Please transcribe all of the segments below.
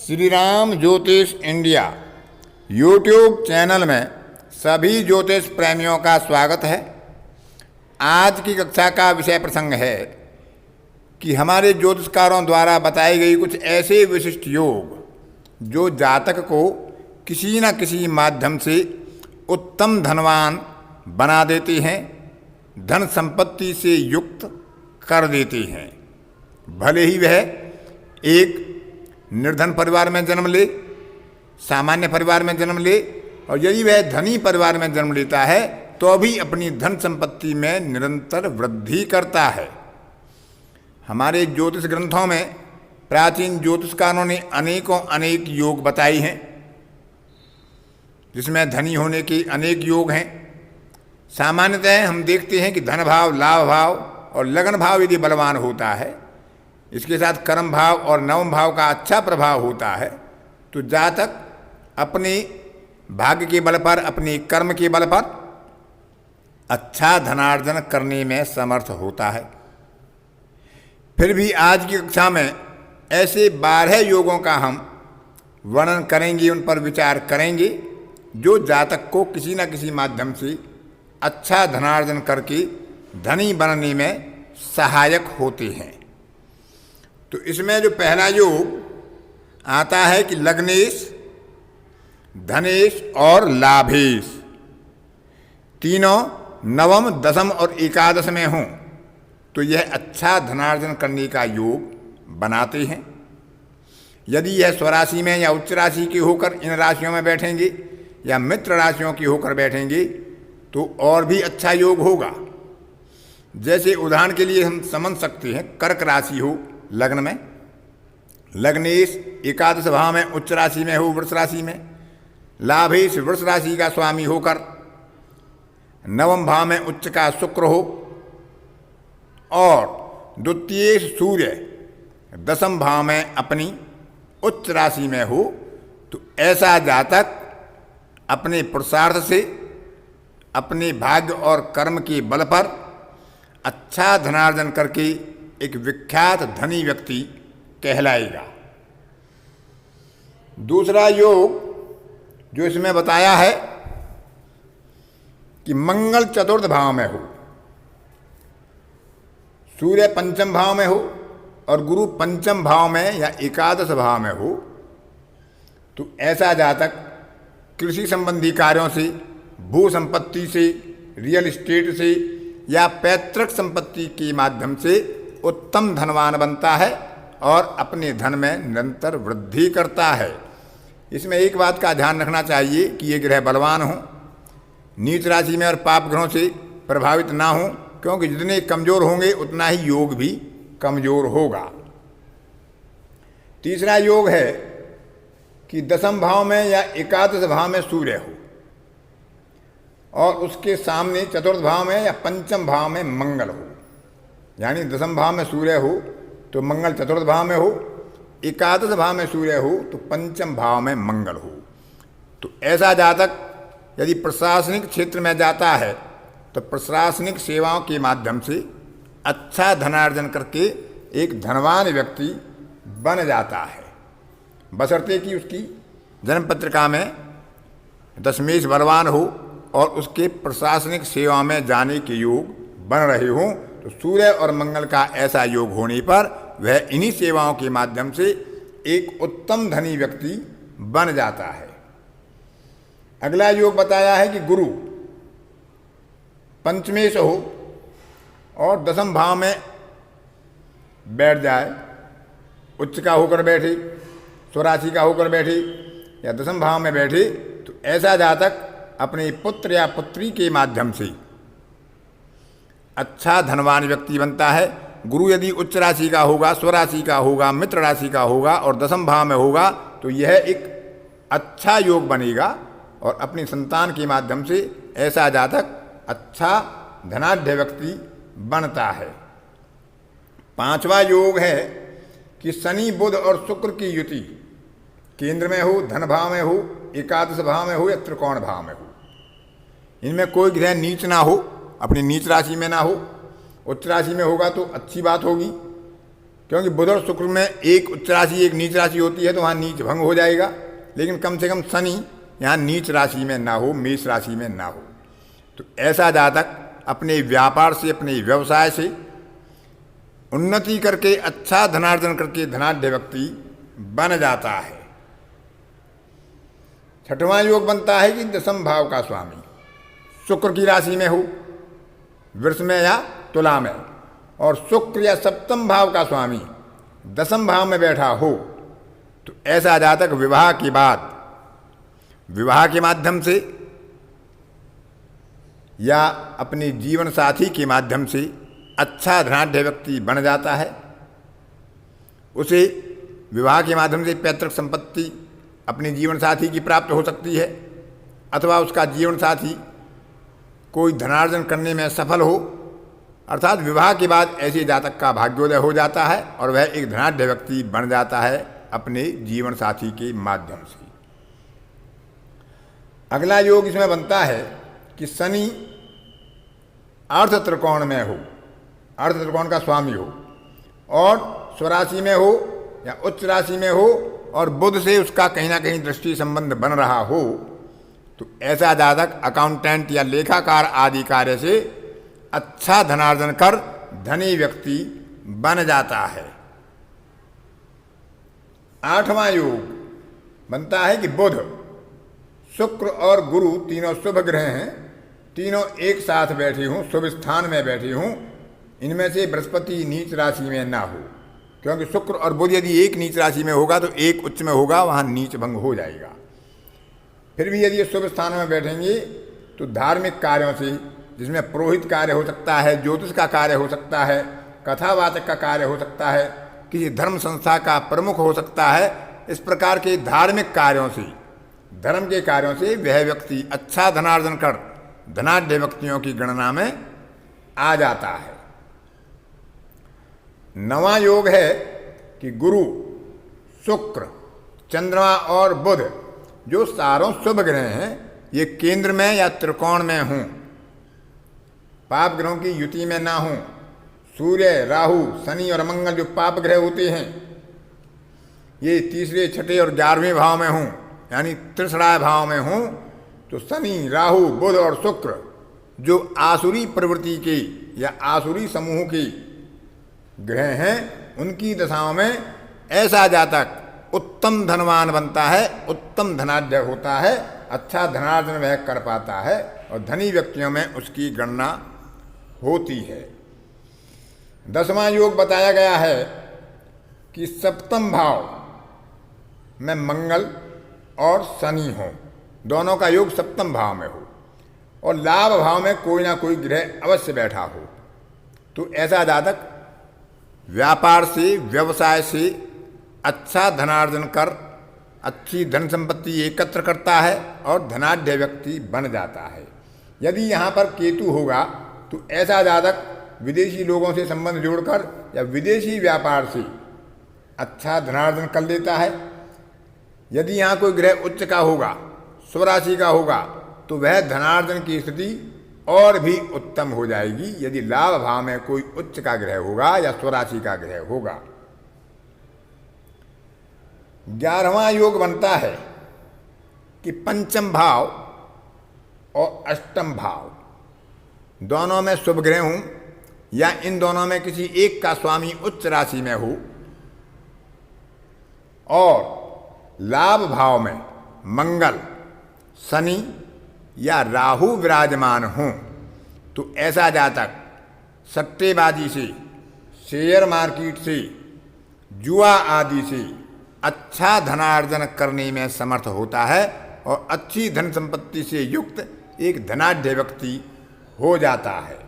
श्री राम ज्योतिष India YouTube channel में सभी ज्योतिष प्रेमियों का स्वागत है। आज की कक्षा का विषय प्रसंग है कि हमारे ज्योतिषकारों द्वारा बताई गई कुछ ऐसे विशिष्ट योग जो जातक को किसी न किसी माध्यम से उत्तम धनवान बना देते हैं, धन संपत्ति से युक्त कर देते हैं। भले ही वह एक निर्धन परिवार में जन्म ले, सामान्य परिवार में जन्म ले, और यदि वह धनी परिवार में जन्म लेता है तो भी अपनी धन संपत्ति में निरंतर वृद्धि करता है। हमारे ज्योतिष ग्रंथों में प्राचीन ज्योतिषकारों ने अनेक योग बताई हैं, जिसमें धनी होने के अनेक योग हैं। सामान्यतः हम देखते हैं कि धन भाव, लाभ भाव और लगन भाव यदि बलवान होता है, इसके साथ कर्म भाव और नवम भाव का अच्छा प्रभाव होता है, तो जातक अपने भाग्य के बल पर, अपने कर्म के बल पर अच्छा धनार्जन करने में समर्थ होता है। फिर भी आज की कक्षा में ऐसे 12 योगों का हम वर्णन करेंगे, उन पर विचार करेंगे जो जातक को किसी न किसी माध्यम से अच्छा धनार्जन करके धनी बनने में सहायक होते हैं। तो इसमें जो पहला योग आता है कि लग्नेश, धनेश और लाभेश तीनों नवम, दशम और एकादश में हों तो यह अच्छा धनार्जन करने का योग बनाते हैं। यदि यह स्वराशि में या उच्च राशि के होकर इन राशियों में बैठेंगे या मित्र राशियों की होकर बैठेंगे तो और भी अच्छा योग होगा। जैसे उदाहरण के लिए हम समझ सकते हैं, कर्क राशि हो लग्न में, लग्नेश एकादश भाव में उच्च राशि में हो, वृष राशि में, लाभेश वृष राशि का स्वामी होकर नवम भाव में उच्च का शुक्र हो, और द्वितीय सूर्य दशम भाव में अपनी उच्च राशि में हो, तो ऐसा जातक अपने पुरुषार्थ से, अपने भाग्य और कर्म के बल पर अच्छा धनार्जन करके एक विख्यात धनी व्यक्ति कहलाएगा। दूसरा योग जो इसमें बताया है कि मंगल चतुर्थ भाव में हो, सूर्य पंचम भाव में हो और गुरु पंचम भाव में या एकादश भाव में हो, तो ऐसा जातक कृषि संबंधी कार्यों से, भू संपत्ति से, रियल एस्टेट से या पैतृक संपत्ति के माध्यम से उत्तम धनवान बनता है और अपने धन में निरंतर वृद्धि करता है। इसमें एक बात का ध्यान रखना चाहिए कि ये ग्रह बलवान हों, नीच राशि में और पाप ग्रहों से प्रभावित ना हों, क्योंकि जितने कमजोर होंगे उतना ही योग भी कमजोर होगा। तीसरा योग है कि दशम भाव में या एकादश भाव में सूर्य हो और उसके सामने चतुर्थ भाव में या पंचम भाव में मंगल हो। यानी दशम भाव में सूर्य हो तो मंगल चतुर्थ भाव में हो, एकादश भाव में सूर्य हो तो पंचम भाव में मंगल हो। तो ऐसा जातक यदि प्रशासनिक क्षेत्र में जाता है तो प्रशासनिक सेवाओं के माध्यम से अच्छा धनार्जन करके एक धनवान व्यक्ति बन जाता है, बशर्ते कि उसकी जन्म पत्रिका में दशमेश बलवान हो और उसके प्रशासनिक सेवा में जाने के योग बन रहे हों। तो सूर्य और मंगल का ऐसा योग होने पर वह इन्हीं सेवाओं के माध्यम से एक उत्तम धनी व्यक्ति बन जाता है। अगला योग बताया है कि गुरु पंचमेश हो और दशम भाव में बैठ जाए, उच्च का होकर बैठे, स्वराशि का होकर बैठे या दशम भाव में बैठे, तो ऐसा जातक अपने पुत्र या पुत्री के माध्यम से अच्छा धनवान व्यक्ति बनता है। गुरु यदि उच्च राशि का होगा, स्वराशि का होगा, मित्र राशि का होगा और दशम भाव में होगा तो यह एक अच्छा योग बनेगा और अपनी संतान के माध्यम से ऐसा जातक अच्छा धनाढ्य व्यक्ति बनता है। पांचवा योग है कि शनि, बुध और शुक्र की युति केंद्र में हो, धन भाव में हो, एकादश भाव में हो या त्रिकोण भाव में हो। इनमें कोई ग्रह नीच ना हो, अपनी नीच राशि में ना हो। उच्च राशि में होगा तो अच्छी बात होगी क्योंकि बुध और शुक्र में एक उच्च राशि एक नीच राशि होती है तो वहाँ नीच भंग हो जाएगा, लेकिन कम से कम शनि यहाँ नीच राशि में ना हो, मेष राशि में ना हो। तो ऐसा जातक अपने व्यापार से, अपने व्यवसाय से उन्नति करके, अच्छा धनार्जन करके धनाढ्य व्यक्ति बन जाता है। छठवां योग बनता है कि दसम भाव का स्वामी शुक्र की राशि में हो, वृष में या तुला में, और शुक्र या सप्तम भाव का स्वामी दसम भाव में बैठा हो, तो ऐसा जातक विवाह के बाद, विवाह के माध्यम से या अपने जीवन साथी के माध्यम से अच्छा धनाढ्य व्यक्ति बन जाता है। उसे विवाह के माध्यम से पैतृक संपत्ति अपने जीवन साथी की प्राप्त हो सकती है, अथवा उसका जीवन साथी कोई धनार्जन करने में सफल हो, अर्थात विवाह के बाद ऐसे जातक का भाग्योदय हो जाता है और वह एक धनाढ्य व्यक्ति बन जाता है अपने जीवन साथी के माध्यम से। अगला योग इसमें बनता है कि शनि अर्ध त्रिकोण में हो, अर्ध त्रिकोण का स्वामी हो, और स्वराशि में हो या उच्च राशि में हो, और बुध से उसका कहीं ना कहीं दृष्टि संबंध बन रहा हो, तो ऐसा जातक अकाउंटेंट या लेखाकार आदि कार्य से अच्छा धनार्जन कर धनी व्यक्ति बन जाता है। आठवां योग बनता है कि बुध, शुक्र और गुरु तीनों शुभ ग्रह हैं, तीनों एक साथ बैठे हों, शुभ स्थान में बैठे हों, इनमें से बृहस्पति नीच राशि में ना हो, क्योंकि शुक्र और बुध यदि एक नीच राशि में होगा तो एक उच्च में होगा, वहाँ नीच भंग हो जाएगा। फिर भी यदि ये शुभ स्थान में बैठेंगे तो धार्मिक कार्यों से, जिसमें पुरोहित कार्य हो सकता है, ज्योतिष का कार्य हो सकता है, कथावाचक का कार्य हो सकता है, किसी धर्म संस्था का प्रमुख हो सकता है, इस प्रकार के धार्मिक कार्यों से, धर्म के कार्यों से वह व्यक्ति अच्छा धनार्जन कर धनाढ्य व्यक्तियों की गणना में आ जाता है। नवां योग है कि गुरु, शुक्र, चंद्रमा और बुध जो चारों शुभ ग्रह हैं, ये केंद्र में या त्रिकोण में हों, पाप ग्रहों की युति में ना हों। सूर्य, राहु, शनि और मंगल जो पाप ग्रह होते हैं, ये तीसरे, छठे और 11वें भाव में हों, यानी त्रिसराय भाव में हों, तो शनि, राहु, बुध और शुक्र जो आसुरी प्रवृत्ति के या आसुरी समूह के ग्रह हैं, उनकी दशाओं में ऐसा जातक उत्तम धनवान बनता है, उत्तम धनाढ्य होता है, अच्छा धनार्जन वह कर पाता है और धनी व्यक्तियों में उसकी गणना होती है। 10वां योग बताया गया है कि सप्तम भाव में मंगल और शनि हो, दोनों का योग सप्तम भाव में हो, और लाभ भाव में कोई ना कोई ग्रह अवश्य बैठा हो, तो ऐसा जातक व्यापार से, व्यवसाय से अच्छा धनार्जन कर अच्छी धन संपत्ति एकत्र करता है और धनाढ्य व्यक्ति बन जाता है। यदि यहाँ पर केतु होगा तो ऐसा जातक विदेशी लोगों से संबंध जोड़कर या विदेशी व्यापार से अच्छा धनार्जन कर लेता है। यदि यहाँ कोई ग्रह उच्च का होगा, स्वराशि का होगा, तो वह धनार्जन की स्थिति और भी उत्तम हो जाएगी यदि लाभ भाव में कोई उच्च का ग्रह होगा या स्वराशि का ग्रह होगा। 11वां योग बनता है कि पंचम भाव और अष्टम भाव दोनों में शुभ ग्रह हों या इन दोनों में किसी एक का स्वामी उच्च राशि में हो, और लाभ भाव में मंगल, शनि या राहु विराजमान हों, तो ऐसा जातक सट्टेबाजी से, शेयर मार्केट से, जुआ आदि से अच्छा धनार्जन करने में समर्थ होता है और अच्छी धन संपत्ति से युक्त एक धनाढ्य व्यक्ति हो जाता है।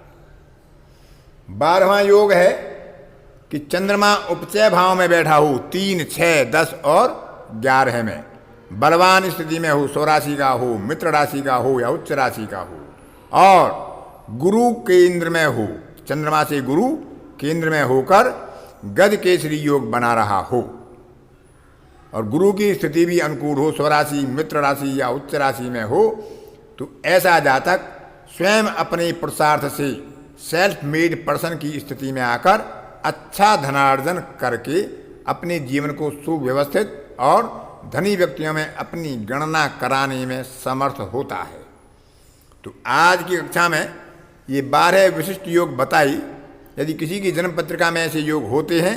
12वां योग है कि चंद्रमा उपचय भाव में बैठा हो, 3, 6, 10 और 11 में बलवान स्थिति में हो, स्वराशि का हो, मित्र राशि का हो या उच्च राशि का हो, और गुरु केंद्र में हो, चंद्रमा से गुरु केंद्र में होकर गज केसरी योग बना रहा हो, और गुरु की स्थिति भी अनुकूल हो, स्वराशि, मित्र राशि या उच्च राशि में हो, तो ऐसा जातक स्वयं अपने पुरुषार्थ से सेल्फ मेड पर्सन की स्थिति में आकर अच्छा धनार्जन करके अपने जीवन को सुव्यवस्थित और धनी व्यक्तियों में अपनी गणना कराने में समर्थ होता है। तो आज की कक्षा में ये 12 विशिष्ट योग बताई। यदि किसी की जन्म पत्रिका में ऐसे योग होते हैं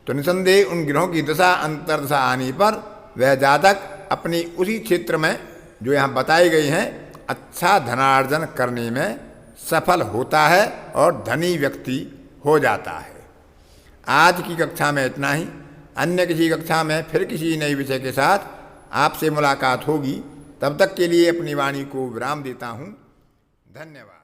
तो निसंदेह उन ग्रहों की दशा अंतर्दशा आने पर वह जातक अपनी उसी क्षेत्र में जो यहाँ बताई गई हैं अच्छा धनार्जन करने में सफल होता है और धनी व्यक्ति हो जाता है। आज की कक्षा में इतना ही। अन्य किसी कक्षा में फिर किसी नए विषय के साथ आपसे मुलाकात होगी। तब तक के लिए अपनी वाणी को विराम देता हूँ। धन्यवाद।